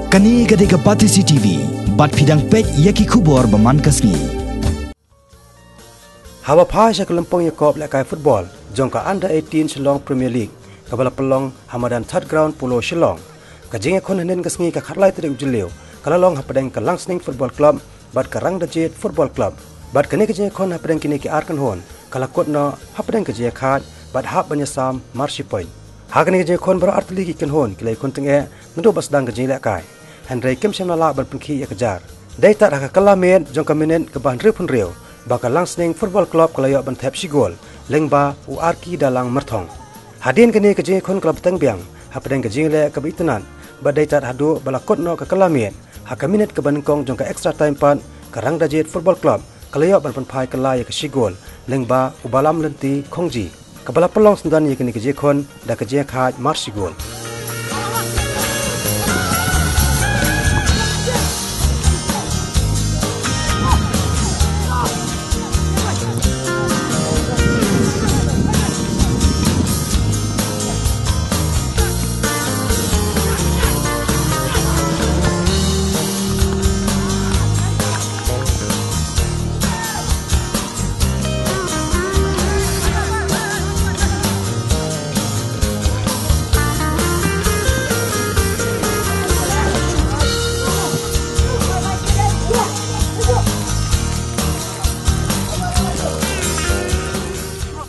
Kani gade ka pati CCTV, bat pidang pet yaki kubor baman kasni. Hawa phai sa kelampong yakop lekai football, jongka under 18 Shillong Premier League, kabala pelong Hamadan third ground Pulau Shillong. Ka Jingïakhun hanin kasni ka khatlai tadi ujileu, kalalong hapadeng ka Langsning Football Club, bat ka Rangdajied Football Club. Bat kini ka Jingïakhun hapadeng kini ki arkan hon, kalakot no hapadeng ka Jingïakhun, bat hap banyasam Marshi Point. Hakani ka Jingïakhun baro artli ki kan hon, kilai kun tenge, nado basdang ka Jingïakhun. Henry Kim Shem Lala berpengki ya kejar. Dari tak ada kelamin jangka minit ke bahan ripun riau. Bakal Langsning Football Club kelayak bentep si gol. Lengba uarki dalang mertong. Hadin kini ke Jingïakhun kelab tengbiang. Hapadeng ke Jingïakhun ke bitunan. Badai tak hadu balakot no ke kelamin. Haka minit ke banengkong jangka extra time pan ke Rangdajied Football Club. Kelayak berpenpai kelaya ke si gol. Lengba ubalam lenti kongji. Kepala pelong sendan ya kini ke Jingïakhun dan ke Jingïakhun marsi gol.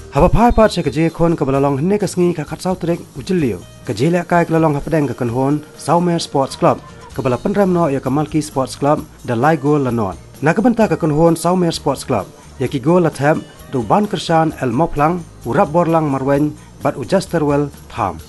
Haba phai pat se ka Jingïakhun ka balalong hne ka sngi ka khatsau trek ujiliu ka jile kai ka lalong hapadeng ka kanhon Saumer Sports Club ka bala penram no ya ka Malki Sports Club da lai gol la not na ka banta ka kanhon Saumer Sports Club ya ki gol la tham do ban kershan el moplang urap borlang marwen bat ujasterwel tham.